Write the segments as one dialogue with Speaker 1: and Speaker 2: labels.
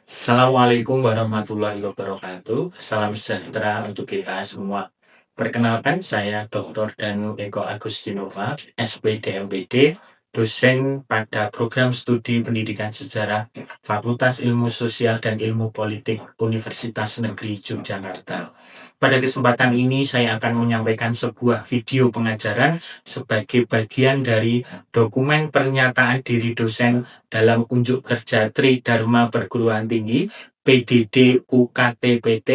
Speaker 1: Assalamualaikum warahmatullahi wabarakatuh. Salam sejahtera untuk kita semua. Perkenalkan, saya Dr. Danu Eko Agustinova, SPD MPD, dosen pada program studi pendidikan sejarah Fakultas Ilmu Sosial dan Ilmu Politik Universitas Negeri Yogyakarta. Pada kesempatan ini, saya akan menyampaikan sebuah video pengajaran sebagai bagian dari dokumen pernyataan diri dosen dalam unjuk kerja Tridharma Perguruan Tinggi PDD UKT-PT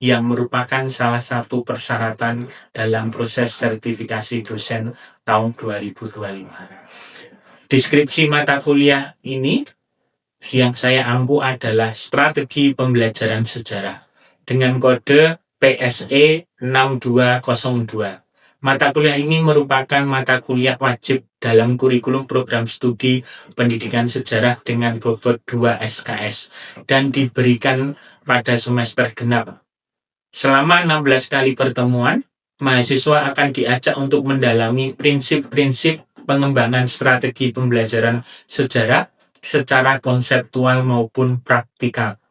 Speaker 1: yang merupakan salah satu persyaratan dalam proses sertifikasi dosen tahun 2025. Deskripsi mata kuliah ini yang saya ampu adalah strategi pembelajaran sejarah dengan kode PSE 6202. Mata kuliah ini merupakan mata kuliah wajib dalam kurikulum program studi pendidikan sejarah dengan bobot 2 SKS dan diberikan pada semester genap. Selama 16 kali pertemuan, mahasiswa akan diajak untuk mendalami prinsip-prinsip pengembangan strategi pembelajaran sejarah secara konseptual maupun praktikal.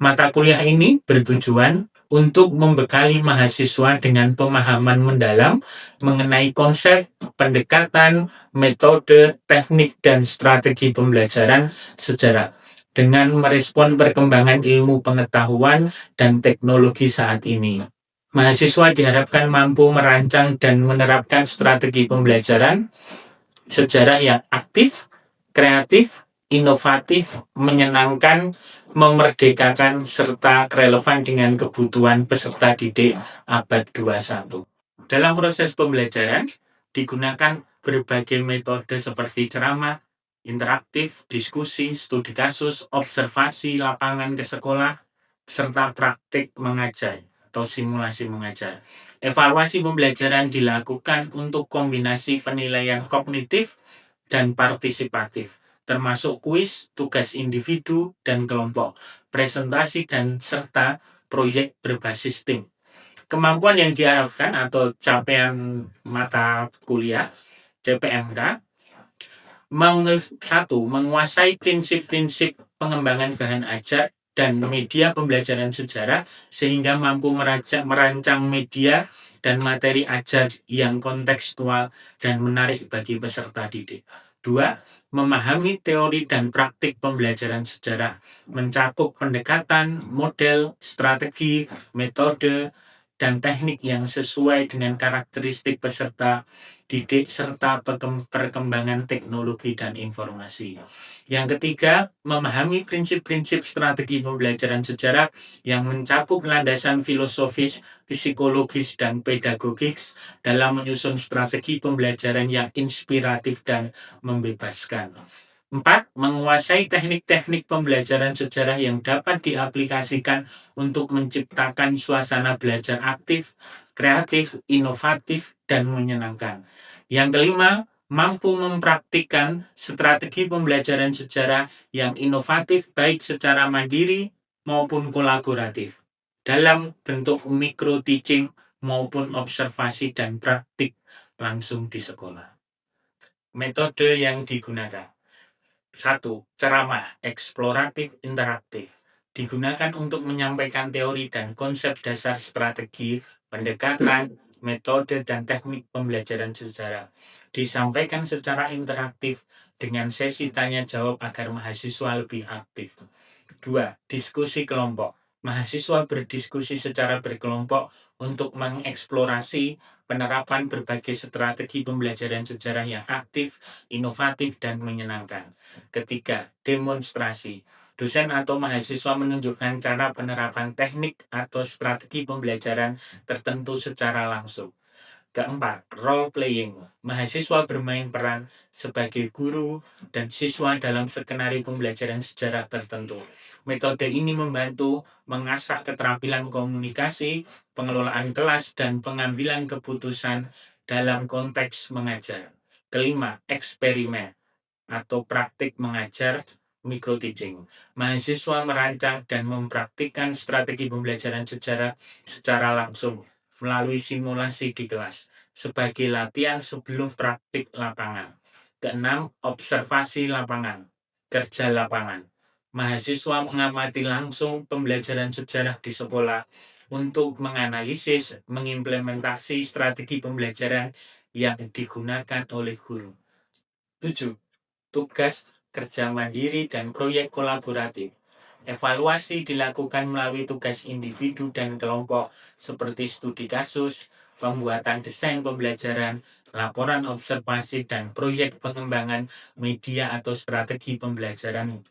Speaker 1: Mata kuliah ini bertujuan untuk membekali mahasiswa dengan pemahaman mendalam mengenai konsep, pendekatan, metode, teknik, dan strategi pembelajaran sejarah dengan merespon perkembangan ilmu pengetahuan dan teknologi saat ini. Mahasiswa diharapkan mampu merancang dan menerapkan strategi pembelajaran sejarah yang aktif, kreatif, inovatif, menyenangkan, memerdekakan, serta relevan dengan kebutuhan peserta didik abad 21. Dalam proses pembelajaran, digunakan berbagai metode seperti ceramah, interaktif, diskusi, studi kasus, observasi lapangan ke sekolah, serta praktik mengajar atau simulasi mengajar. Evaluasi pembelajaran dilakukan untuk kombinasi penilaian kognitif dan partisipatif, termasuk kuis, tugas individu dan kelompok, presentasi dan serta proyek berbasis tim. Kemampuan yang diharapkan atau capaian mata kuliah CPMK, satu, menguasai prinsip-prinsip pengembangan bahan ajar dan media pembelajaran sejarah sehingga mampu merancang media dan materi ajar yang kontekstual dan menarik bagi peserta didik. Dua, memahami teori dan praktik pembelajaran sejarah, mencakup pendekatan, model, strategi, metode, dan teknik yang sesuai dengan karakteristik peserta didik serta perkembangan teknologi dan informasi. Yang ketiga, memahami prinsip-prinsip strategi pembelajaran sejarah yang mencakup landasan filosofis, psikologis, dan pedagogis dalam menyusun strategi pembelajaran yang inspiratif dan membebaskan. 4. Menguasai teknik-teknik pembelajaran sejarah yang dapat diaplikasikan untuk menciptakan suasana belajar aktif, kreatif, inovatif, dan menyenangkan. Yang kelima, mampu mempraktikkan strategi pembelajaran sejarah yang inovatif baik secara mandiri maupun kolaboratif dalam bentuk micro teaching maupun observasi dan praktik langsung di sekolah. Metode yang digunakan. 1. Ceramah eksploratif interaktif digunakan untuk menyampaikan teori dan konsep dasar strategi, pendekatan, metode, dan teknik pembelajaran sejarah. Disampaikan secara interaktif dengan sesi tanya jawab agar mahasiswa lebih aktif. 2. Diskusi kelompok. Mahasiswa berdiskusi secara berkelompok untuk mengeksplorasi penerapan berbagai strategi pembelajaran sejarah yang aktif, inovatif, dan menyenangkan. Ketiga, demonstrasi. Dosen atau mahasiswa menunjukkan cara penerapan teknik atau strategi pembelajaran tertentu secara langsung. Keempat, role playing. Mahasiswa bermain peran sebagai guru dan siswa dalam skenario pembelajaran sejarah tertentu. Metode ini membantu mengasah keterampilan komunikasi, pengelolaan kelas, dan pengambilan keputusan dalam konteks mengajar. Kelima, eksperimen atau praktik mengajar micro teaching. Mahasiswa merancang dan mempraktikkan strategi pembelajaran sejarah secara langsung melalui simulasi di kelas sebagai latihan sebelum praktik lapangan. Keenam, observasi lapangan, kerja lapangan. Mahasiswa mengamati langsung pembelajaran sejarah di sekolah untuk menganalisis, mengimplementasi strategi pembelajaran yang digunakan oleh guru. 7. Tugas kerja mandiri dan proyek kolaboratif. Evaluasi dilakukan melalui tugas individu dan kelompok seperti studi kasus, pembuatan desain pembelajaran, laporan observasi, dan proyek pengembangan media atau strategi pembelajaran.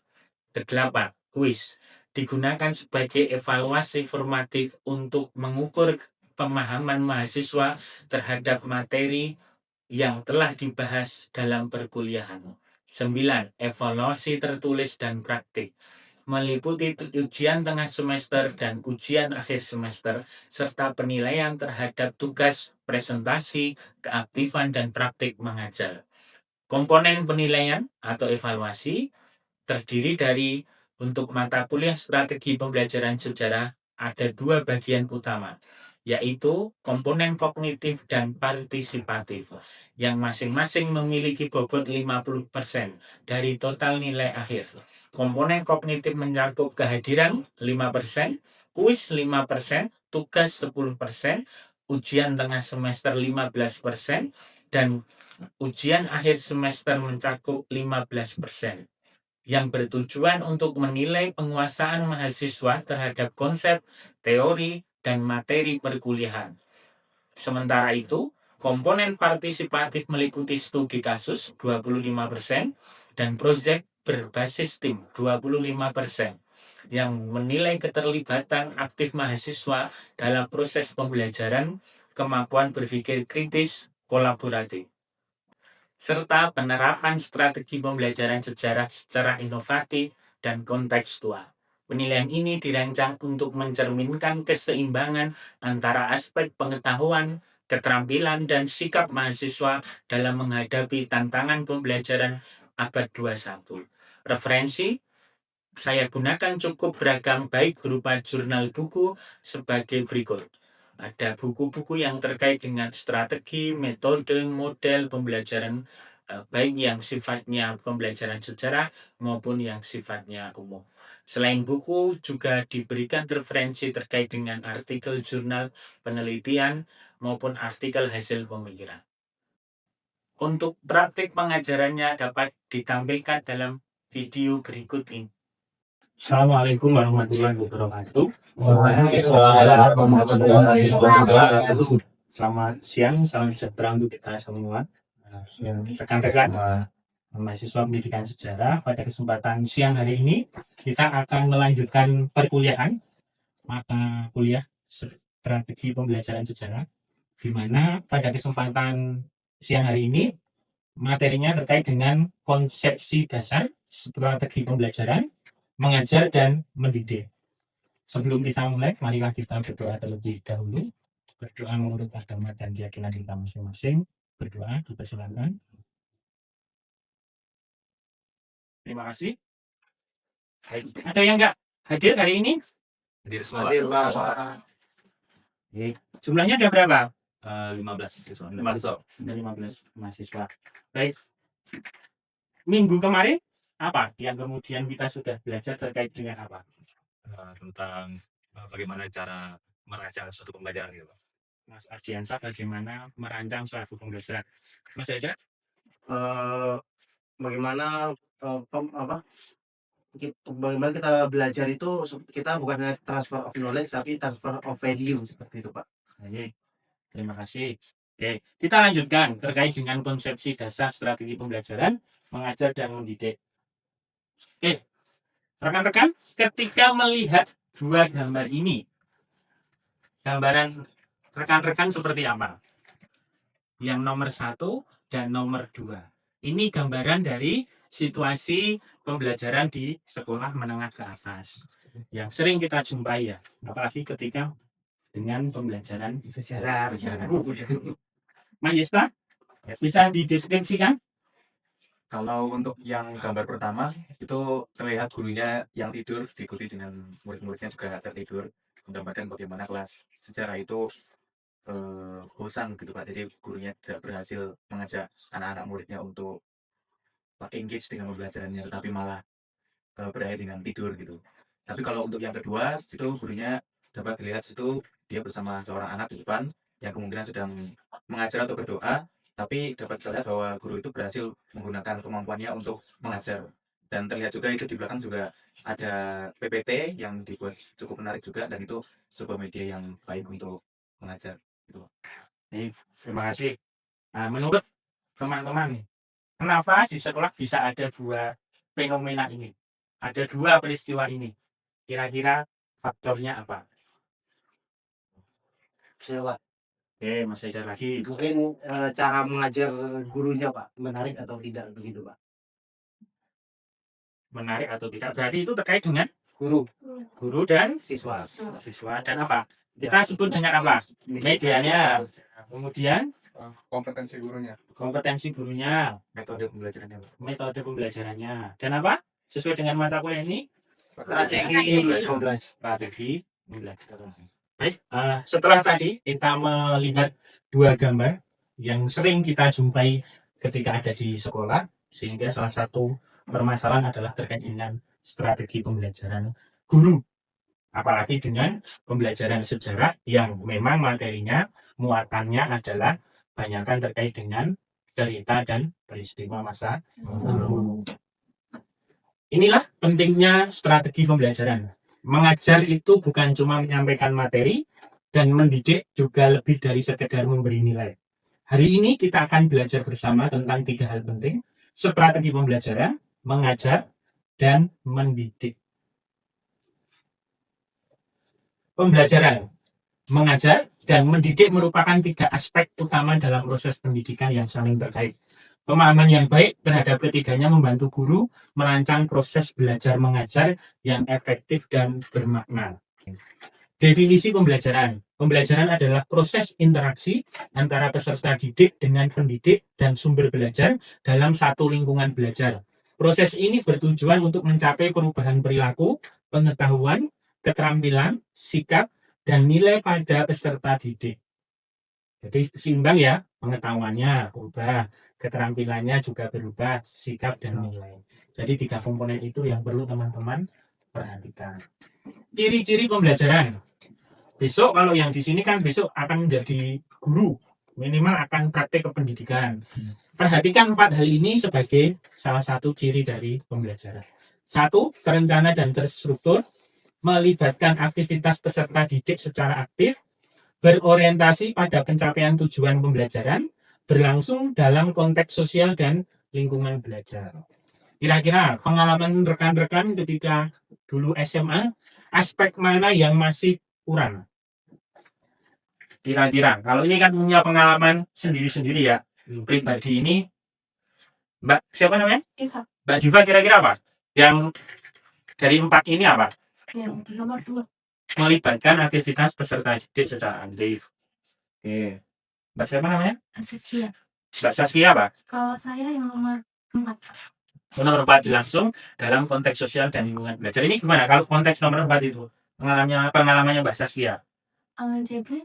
Speaker 1: Kedelapan, kuis digunakan sebagai evaluasi formatif untuk mengukur pemahaman mahasiswa terhadap materi yang telah dibahas dalam perkuliahan. 9. Evaluasi tertulis dan praktik meliputi ujian tengah semester dan ujian akhir semester serta penilaian terhadap tugas, presentasi, keaktifan, dan praktik mengajar. Komponen penilaian atau evaluasi terdiri dari untuk mata kuliah strategi pembelajaran sejarah ada dua bagian utama, yaitu komponen kognitif dan partisipatif, yang masing-masing memiliki bobot 50% dari total nilai akhir. Komponen kognitif mencakup kehadiran 5%, kuis 5%, tugas 10%, ujian tengah semester 15%, dan ujian akhir semester mencakup 15%, yang bertujuan untuk menilai penguasaan mahasiswa terhadap konsep, teori, dan materi perkuliahan. Sementara itu, komponen partisipatif meliputi studi kasus 25% dan proyek berbasis tim 25%, yang menilai keterlibatan aktif mahasiswa dalam proses pembelajaran, kemampuan berpikir kritis, kolaboratif, serta penerapan strategi pembelajaran sejarah secara inovatif dan kontekstual. Penilaian ini dirancang untuk mencerminkan keseimbangan antara aspek pengetahuan, keterampilan, dan sikap mahasiswa dalam menghadapi tantangan pembelajaran abad 21. Referensi saya gunakan cukup beragam, baik berupa jurnal buku sebagai berikut. Ada buku-buku yang terkait dengan strategi, metode, model pembelajaran, baik yang sifatnya pembelajaran sejarah maupun yang sifatnya umum. Selain buku, juga diberikan referensi terkait dengan artikel jurnal penelitian maupun artikel hasil pemikiran. Untuk praktik pengajarannya dapat ditampilkan dalam video berikut ini. Assalamualaikum warahmatullahi wabarakatuh.
Speaker 2: Waalaikumsalam warahmatullahi wabarakatuh.
Speaker 1: Selamat siang, salam sejahtera untuk kita semua. Rekan-rekan mahasiswa pendidikan sejarah, pada kesempatan siang hari ini kita akan melanjutkan perkuliahan mata kuliah strategi pembelajaran sejarah, di mana pada kesempatan siang hari ini materinya terkait dengan konsepsi dasar strategi pembelajaran, mengajar, dan mendidik. Sebelum kita mulai, marilah kita berdoa terlebih dahulu. Berdoa menurut agama dan keyakinan kita masing-masing. Berdoa, dipersilakan. Terima kasih. Baik. Ada yang nggak hadir hari ini?
Speaker 2: Hadir semua, Pak.
Speaker 1: Jumlahnya ada berapa?
Speaker 2: 15 siswa.
Speaker 1: 15 mahasiswa. Baik. Minggu kemarin apa yang kemudian kita sudah belajar terkait dengan apa?
Speaker 2: Tentang bagaimana cara merancang suatu pembelajaran gitu, Pak.
Speaker 1: Mas Ardiansa, bagaimana merancang suatu pembelajaran? Mas Eja?
Speaker 3: Bagaimana bagaimana kita belajar itu, kita bukan hanya transfer of knowledge tapi transfer of value, seperti itu, Pak.
Speaker 1: Baik, terima kasih. Oke, kita lanjutkan terkait dengan konsepsi dasar strategi pembelajaran, mengajar, dan mendidik. Oke, rekan-rekan, ketika melihat dua gambar ini, gambaran rekan-rekan seperti apa? Yang nomor 1 dan nomor 2. Ini gambaran dari situasi pembelajaran di sekolah menengah ke atas yang sering kita jumpai ya, apalagi ketika dengan pembelajaran sejarah. Mas Yesta, bisa dideskripsikan?
Speaker 2: Kalau untuk yang gambar pertama itu terlihat gurunya yang tidur, diikuti dengan murid-muridnya juga tertidur, menggambarkan bagaimana kelas sejarah itu bosan gitu, Pak. Jadi gurunya tidak berhasil mengajak anak-anak muridnya untuk engage dengan pembelajarannya, tetapi malah berakhir dengan tidur gitu. Tapi kalau untuk yang kedua itu gurunya dapat dilihat situ dia bersama seorang anak di depan yang kemungkinan sedang mengajar atau berdoa, tapi dapat terlihat bahwa guru itu berhasil menggunakan kemampuannya untuk mengajar. Dan terlihat juga itu di belakang juga ada PPT yang dibuat cukup menarik juga dan itu sebuah media yang baik untuk mengajar gitu.
Speaker 1: Terima kasih. Nah, menurut teman-teman nih, kenapa di sekolah bisa ada dua fenomena ini? Ada dua peristiwa ini. Kira-kira faktornya apa?
Speaker 3: Lewat.
Speaker 1: Oke, masih ada lagi.
Speaker 3: Mungkin cara mengajar gurunya Pak, menarik atau tidak begitu Pak?
Speaker 1: Menarik atau tidak? Berarti itu terkait dengan
Speaker 3: Guru,
Speaker 1: guru dan
Speaker 3: siswa.
Speaker 1: siswa dan apa? Kita sebut dengan apa? Medianya. Kemudian
Speaker 2: Kompetensi gurunya,
Speaker 1: kompetensi gurunya,
Speaker 2: metode pembelajarannya.
Speaker 1: metode pembelajarannya, dan apa? Sesuai dengan mata kuliah ini,
Speaker 3: Strategi pembelajaran.
Speaker 1: strategi pembelajaran. Baik, setelah tadi kita melihat dua gambar yang sering kita jumpai ketika ada di sekolah, sehingga salah satu permasalahan adalah terkait dengan strategi pembelajaran guru. Apalagi dengan pembelajaran sejarah yang memang materinya, muatannya adalah banyakkan terkait dengan cerita dan peristiwa masa lalu. Inilah pentingnya strategi pembelajaran. Mengajar itu bukan cuma menyampaikan materi dan mendidik juga lebih dari sekedar memberi nilai. Hari ini kita akan belajar bersama tentang 3 hal penting: strategi pembelajaran, mengajar, dan mendidik. Pembelajaran, mengajar, dan mendidik merupakan 3 aspek utama dalam proses pendidikan yang saling terkait. Pemahaman yang baik terhadap ketiganya membantu guru merancang proses belajar mengajar yang efektif dan bermakna. Definisi pembelajaran. Pembelajaran adalah proses interaksi antara peserta didik dengan pendidik dan sumber belajar dalam satu lingkungan belajar. Proses ini bertujuan untuk mencapai perubahan perilaku, pengetahuan, keterampilan, sikap, dan nilai pada peserta didik. Jadi seimbang ya, pengetahuannya berubah, keterampilannya juga berubah, sikap dan nilai. Jadi 3 komponen itu yang perlu teman-teman perhatikan. Ciri-ciri pembelajaran. Besok kalau yang di sini kan besok akan menjadi guru, minimal akan praktek kependidikan. Perhatikan 4 hal ini sebagai salah satu ciri dari pembelajaran. 1. Terencana dan terstruktur, melibatkan aktivitas peserta didik secara aktif, berorientasi pada pencapaian tujuan pembelajaran, berlangsung dalam konteks sosial dan lingkungan belajar. Kira-kira pengalaman rekan-rekan ketika dulu SMA, aspek mana yang masih kurang? Kira-kira, kalau ini kan punya pengalaman sendiri-sendiri ya, pribadi ini, Mbak siapa namanya?
Speaker 4: Diva.
Speaker 1: Mbak Diva, kira-kira apa? Yang dari 4 ini apa?
Speaker 4: Yang nomor 2.
Speaker 1: Melibatkan aktivitas peserta didik secara aktif. Oke. Mbak siapa namanya?
Speaker 4: Asesnya.
Speaker 1: Mbak Saskia apa?
Speaker 4: Kalau saya yang nomor 4.
Speaker 1: Nomor 4 langsung dalam konteks sosial dan lingkungan belajar. Ini gimana kalau konteks nomor 4 itu? Pengalamannya Mbak Saskia.
Speaker 4: Jadi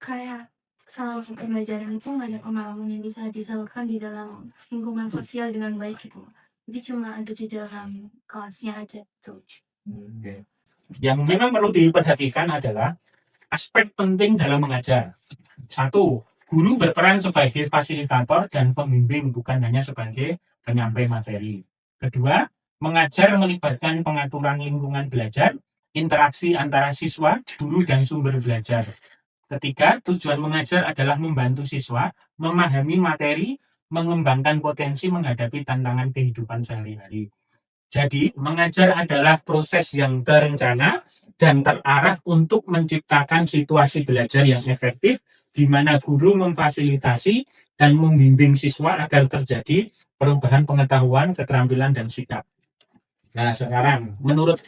Speaker 4: kayak selama pembelajaran itu nggak ada pengalaman yang bisa disalurkan di dalam lingkungan sosial dengan baik gitu. Jadi cuma ada di dalam kelasnya aja tuh.
Speaker 1: Yang memang perlu diperhatikan adalah aspek penting dalam mengajar. 1. Guru berperan sebagai fasilitator dan pembimbing, bukan hanya sebagai penyampai materi. 2. Mengajar melibatkan pengaturan lingkungan belajar, interaksi antara siswa, guru, dan sumber belajar. 3. Tujuan mengajar adalah membantu siswa memahami materi, mengembangkan potensi menghadapi tantangan kehidupan sehari-hari. Jadi, mengajar adalah proses yang terencana dan terarah untuk menciptakan situasi belajar yang efektif, di mana guru memfasilitasi dan membimbing siswa agar terjadi perubahan pengetahuan, keterampilan, dan sikap. Nah, sekarang menurut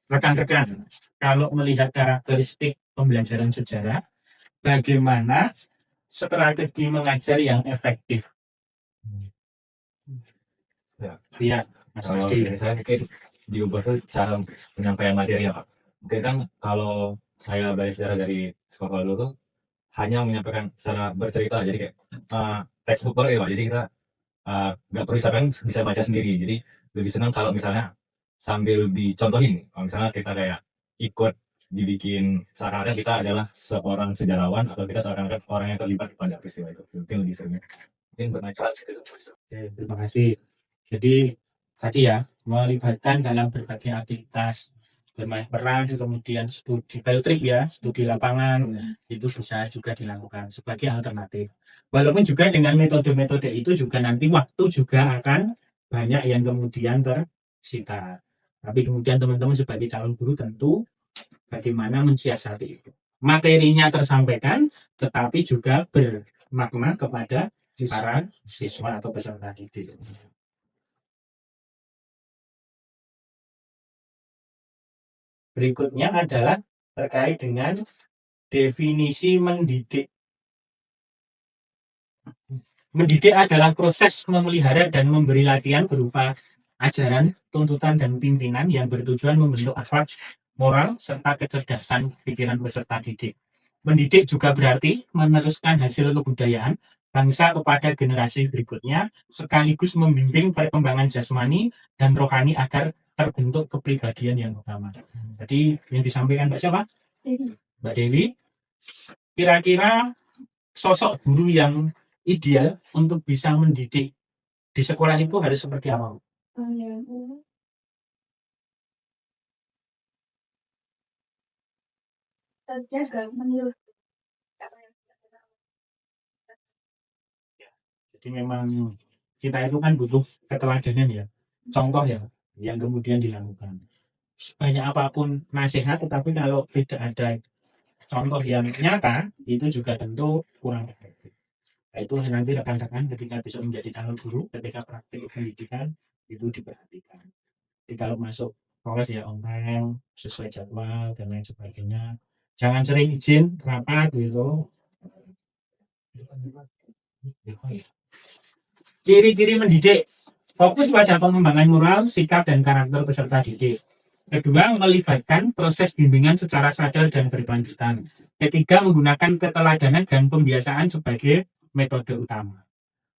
Speaker 1: rekan-rekan, kalau melihat karakteristik pembelajaran sejarah, bagaimana strategi mengajar yang efektif? Iya, Mas
Speaker 5: Kalau
Speaker 1: Adi.
Speaker 5: dari saya mungkin diubah tuh cara penyampaian materi ya Pak. Mungkin kan kalau saya belajar dari sekolah dulu tuh hanya menyampaikan secara bercerita, jadi kayak textbook ya Pak. Jadi kita nggak perlu misalkan bisa baca sendiri. Jadi lebih senang kalau misalnya sambil dicontohin. Kalau misalnya kita kayak ikut dibikin seakan-akan kita adalah seorang sejarawan atau kita seakan-akan orang yang terlibat pada peristiwa itu. Mungkin lebih seringnya. Mungkin bermanfaat segitu.
Speaker 1: Oke, terima kasih. Jadi tadi ya melibatkan dalam berbagai aktivitas bermain peran, kemudian studi field trip ya, studi lapangan itu bisa juga dilakukan sebagai alternatif. Walaupun juga dengan metode-metode itu juga nanti waktu juga akan banyak yang kemudian tersita. Tapi kemudian teman-teman sebagai calon guru tentu bagaimana mensiasati itu. Materinya tersampaikan, tetapi juga bermakna kepada para siswa atau peserta didik. Berikutnya adalah terkait dengan definisi mendidik. Mendidik adalah proses memelihara dan memberi latihan berupa ajaran, tuntutan, dan pimpinan yang bertujuan membentuk akhlak, moral, serta kecerdasan pikiran peserta didik. Mendidik juga berarti meneruskan hasil kebudayaan bangsa kepada generasi berikutnya, sekaligus membimbing perkembangan jasmani dan rohani agar terbentuk kepribadian yang utama. Jadi yang disampaikan Mbak siapa? Mbak Dewi. Kira-kira sosok guru yang ideal untuk bisa mendidik di sekolah itu harus seperti apa? Jadi memang kita itu kan butuh keteladanan ya, contoh ya, yang kemudian dilakukan. Sebanyak apapun nasihat, tetapi kalau tidak ada contoh yang nyata, itu juga tentu kurang efektif. Nah, itu nanti rekan-rekan ketika bisa menjadi calon guru, ketika praktik pendidikan itu diperhatikan. Jadi kalau masuk kelas ya on time, sesuai jadwal dan lain sebagainya. Jangan sering izin rapat gitu. Ciri-ciri mendidik: fokus pada pengembangan moral, sikap, dan karakter peserta didik. Kedua, melibatkan proses bimbingan secara sadar dan berkelanjutan. Ketiga, menggunakan keteladanan dan pembiasaan sebagai metode utama.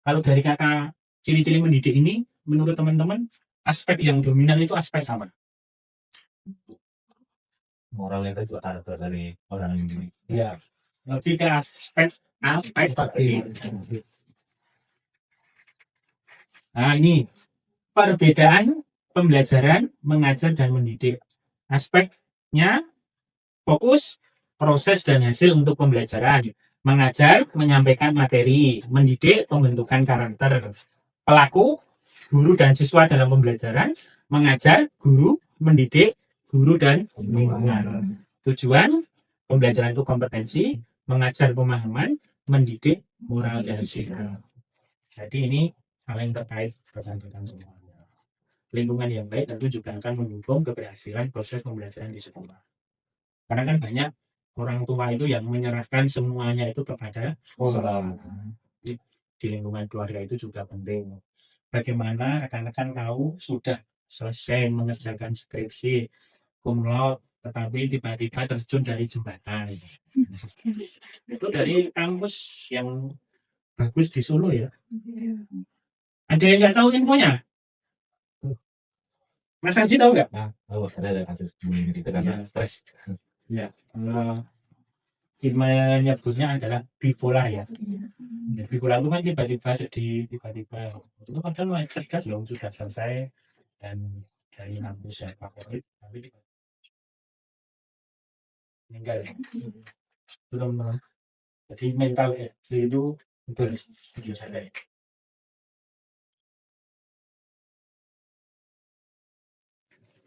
Speaker 1: Kalau dari kata ciri-ciri mendidik ini, menurut teman-teman, aspek yang dominan itu aspek apa?
Speaker 5: Moralnya itu juga karakter dari orang yang dididik.
Speaker 1: Ya, lebih ke aspek tadi. Nah, ini perbedaan pembelajaran, mengajar, dan mendidik. Aspeknya fokus, proses, dan hasil untuk pembelajaran. Mengajar, menyampaikan materi. Mendidik, pembentukan karakter. Pelaku, guru dan siswa dalam pembelajaran. Mengajar, guru, mendidik, guru, dan lingkungan. Tujuan pembelajaran itu kompetensi, mengajar pemahaman, mendidik moral dan sikap. Jadi ini hal yang terkait rekan-rekan semuanya. Lingkungan yang baik tentu juga akan mendukung keberhasilan proses pembelajaran di sekolah. Karena kan banyak orang tua itu yang menyerahkan semuanya itu kepada sekolah. Di lingkungan keluarga itu juga penting. Bagaimana rekan-rekan tahu sudah selesai mengerjakan skripsi cum laude, tetapi tiba-tiba terjun dari jembatan. Itu dari kampus yang bagus di Solo ya. Ada yang nggak tahu infonya? Mas Haji tahu nggak?
Speaker 5: Nah, ada kasus begini gitu karena stres.
Speaker 1: Ya, kita menyebutnya adalah bipolar ya. Ya, bipolar itu kan tiba-tiba sedih, tiba-tiba itu padahal masih cerdas loh, sudah selesai dan dari kampus yang favorit, tapi meninggal. Belum. Jadi mental SD itu betul sadar.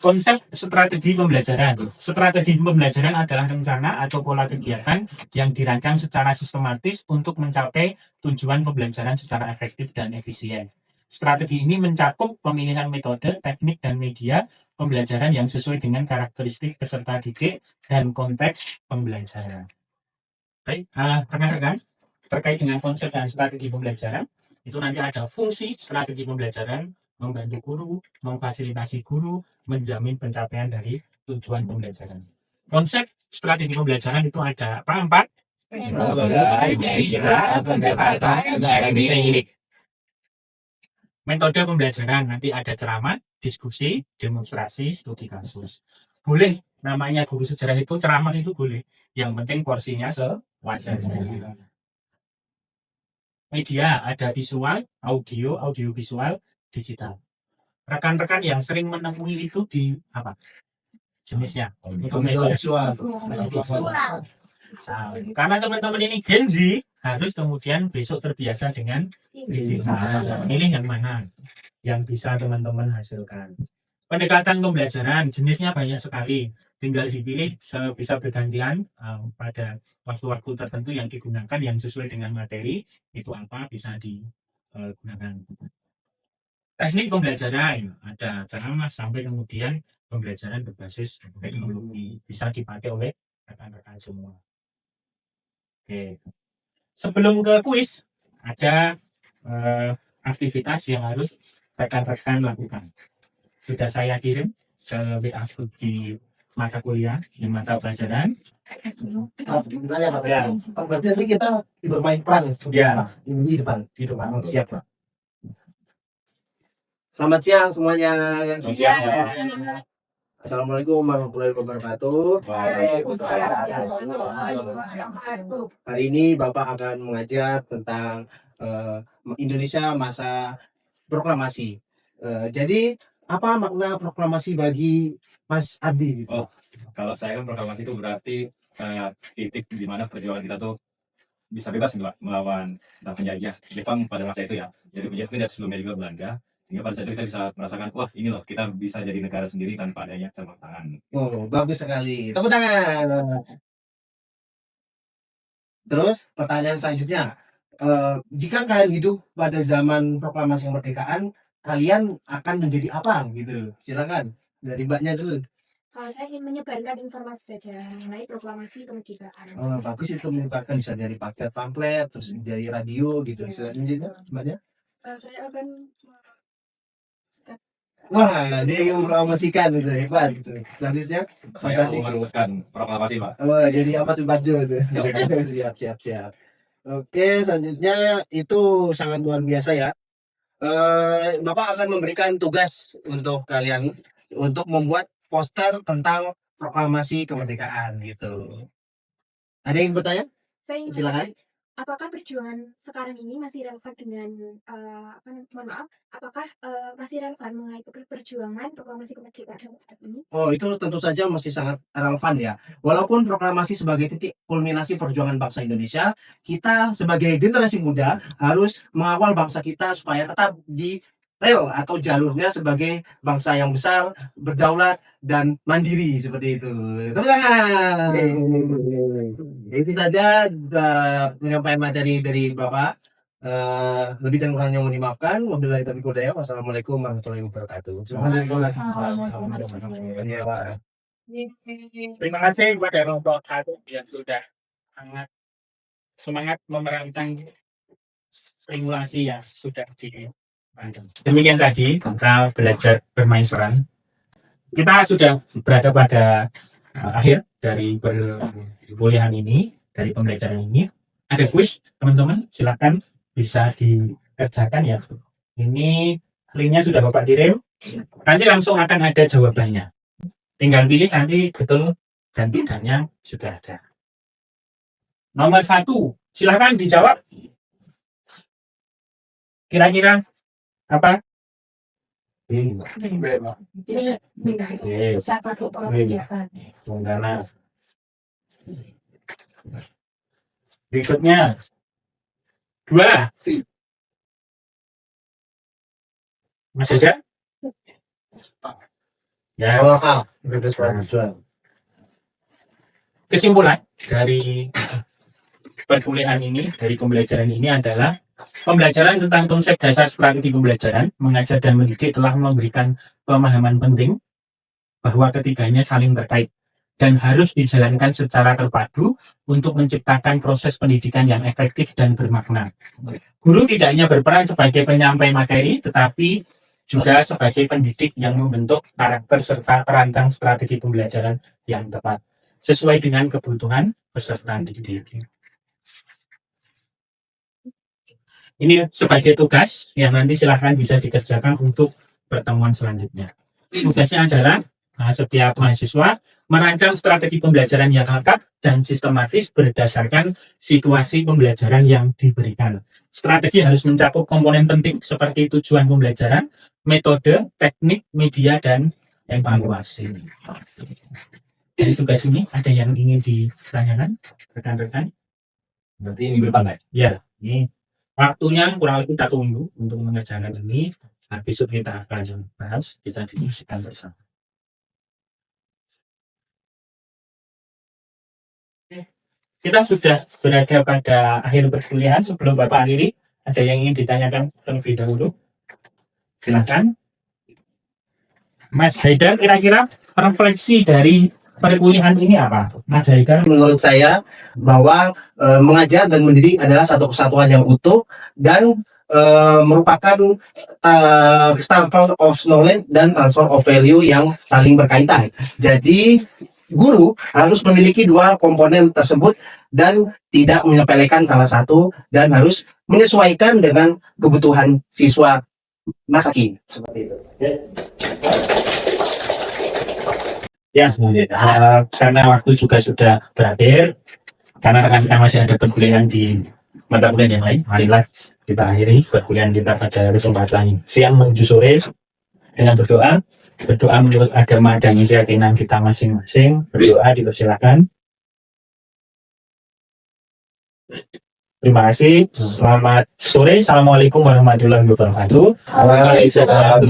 Speaker 1: Konsep strategi pembelajaran. Strategi pembelajaran adalah rencana atau pola kegiatan yang dirancang secara sistematis untuk mencapai tujuan pembelajaran secara efektif dan efisien. Strategi ini mencakup pemilihan metode, teknik, dan media pembelajaran yang sesuai dengan karakteristik peserta didik dan konteks pembelajaran. Baik, rekan-rekan, terkait dengan konsep dan strategi pembelajaran, itu nanti ada fungsi strategi pembelajaran, membantu guru, memfasilitasi guru, menjamin pencapaian dari tujuan pembelajaran. Konsep strategi pembelajaran itu ada apa? 4. Metode pembelajaran nanti ada ceramah, diskusi, demonstrasi, studi kasus. Boleh, namanya guru sejarah itu ceramah itu boleh. Yang penting porsinya sewajarnya. Media ada visual, audio visual, digital. Rekan-rekan yang sering menemui itu di apa? Jenisnya. Itu media.
Speaker 3: Visual.
Speaker 1: Nah, karena teman-teman ini Gen Z harus kemudian besok terbiasa dengan digital. Pilih yang mana yang bisa teman-teman hasilkan. Pendekatan pembelajaran jenisnya banyak sekali. Tinggal dipilih bisa bergantian pada waktu-waktu tertentu yang digunakan yang sesuai dengan materi itu apa bisa digunakan. Teknik pembelajaran ada ceramah sampai kemudian pembelajaran berbasis teknologi bisa dipakai oleh rekan-rekan semua. Oke. Sebelum ke kuis ada aktivitas yang harus rekan-rekan lakukan. Sudah saya kirim ke WA di mata kuliah di mata pelajaran.
Speaker 3: Berarti nanti kita bermain peran
Speaker 1: Ya.
Speaker 3: di depan. Siap, Pak. Selamat siang semuanya. Assalamualaikum warahmatullahi wabarakatuh. Hari ini Bapak akan mengajar tentang Indonesia masa proklamasi. Jadi apa makna proklamasi bagi Mas Adi?
Speaker 5: Oh, kalau saya kan proklamasi itu berarti titik di mana perjuangan kita tuh bisa bebas melawan penjajah Jepang pada masa itu ya. Jadi penjajah itu dari sebelumnya juga Belanda. Sehingga pada saat itu kita bisa merasakan, wah ini loh kita bisa jadi negara sendiri tanpa adanya campur tangan.
Speaker 3: Oh, bagus sekali. Tepuk tangan. Terus pertanyaan selanjutnya, jika kalian hidup pada zaman proklamasi kemerdekaan, kalian akan menjadi apa gitu? Silakan dari Mbaknya dulu.
Speaker 6: Kalau saya ingin menyebarkan informasi saja mengenai proklamasi kemerdekaan.
Speaker 3: Oh, bagus itu menyebarkan bisa dari paket pamflet, terus dari radio gitu. Selanjutnya, Mbaknya.
Speaker 6: Saya akan
Speaker 3: Wah, dia yang mempromosikan gitu, hebat gitu. Selanjutnya,
Speaker 5: Saya mau merumuskan proklamasi Pak.
Speaker 3: oh, jadi apa Subarjo itu? Siap. Oke, selanjutnya itu sangat luar biasa ya. Bapak akan memberikan tugas untuk kalian untuk membuat poster tentang proklamasi kemerdekaan gitu. Ada yang bertanya?
Speaker 6: Saya ingin
Speaker 3: Silakan.
Speaker 6: menanyakan, apakah perjuangan sekarang ini masih relevan dengan apakah masih relevan mengenai perjuangan proklamasi kemerdekaan saat ini?
Speaker 3: Oh, itu tentu saja masih sangat relevan ya. Walaupun proklamasi sebagai titik kulminasi perjuangan bangsa Indonesia, kita sebagai generasi muda harus mengawal bangsa kita supaya tetap di rel atau jalurnya sebagai bangsa yang besar, berdaulat, dan mandiri seperti itu. Tepuk tangan. Itu saja penyampaian materi dari Bapak. Lebih dan kurangnya mohon dimaafkan. Wabillahi taufiq wal hidayah. Wassalamualaikum warahmatullahi wabarakatuh. Iya, Pak.
Speaker 1: Terima kasih kepada Rombong Agung yang sudah sangat semangat memerankan simulasi yang sudah dipanjang. Demikian tadi kita belajar bermain peran. Kita sudah berada pada akhir dari perkuliahan ini, dari pembelajaran ini. Ada kuis, teman-teman, silakan bisa dikerjakan ya. Ini linknya sudah Bapak kirim. Nanti langsung akan ada jawabannya. Tinggal pilih nanti betul dan tidaknya sudah ada. Nomor 1, silakan dijawab. Kira-kira apa? Berikutnya 2. Masih ada? Ya. Kesimpulan dari perkuliahan ini, dari pembelajaran ini adalah pembelajaran tentang konsep dasar strategi pembelajaran, mengajar dan mendidik telah memberikan pemahaman penting bahwa ketiganya saling terkait dan harus dijalankan secara terpadu untuk menciptakan proses pendidikan yang efektif dan bermakna. Guru tidak hanya berperan sebagai penyampai materi, tetapi juga sebagai pendidik yang membentuk karakter serta perancang strategi pembelajaran yang tepat, sesuai dengan kebutuhan peserta didik. Ini sebagai tugas yang nanti silahkan bisa dikerjakan untuk pertemuan selanjutnya. Tugasnya adalah setiap mahasiswa merancang strategi pembelajaran yang lengkap dan sistematis berdasarkan situasi pembelajaran yang diberikan. Strategi harus mencakup komponen penting seperti tujuan pembelajaran, metode, teknik, media, dan evaluasi. Dari tugas ini ada yang ingin ditanyakan rekan-rekan?
Speaker 5: Berarti minggu depan ya?
Speaker 1: Ya, ini waktunya kurang lebih 1 minggu untuk mengerjakan ini. Nah, besok kita akan bahas, kita diskusikan bersama. Kita sudah berada pada akhir perkuliahan. Sebelum Bapak akhiri, ada yang ingin ditanyakan terlebih dahulu? Silakan. Mas Haidar, kira-kira refleksi dari perkuliahan ini apa? Mas Haidar?
Speaker 3: Menurut saya bahwa mengajar dan mendidik adalah satu kesatuan yang utuh dan merupakan transfer of knowledge dan transfer of value yang saling berkaitan. Jadi guru harus memiliki dua komponen tersebut dan tidak menyepelekan salah satu dan harus menyesuaikan dengan kebutuhan siswa masa kini. Seperti itu.
Speaker 1: Ya, karena waktu juga sudah berakhir, karena rekan-rekan masih ada perkuliahan di mata kuliah yang lain, marilah kita akhiri perkuliahan kita pada kesempatan siang menuju sore dengan berdoa menurut agama dan keyakinan kita masing-masing. Berdoa dipersilakan. Terima kasih. Selamat sore. Assalamualaikum warahmatullahi wabarakatuh.
Speaker 3: Waalaikumsalam.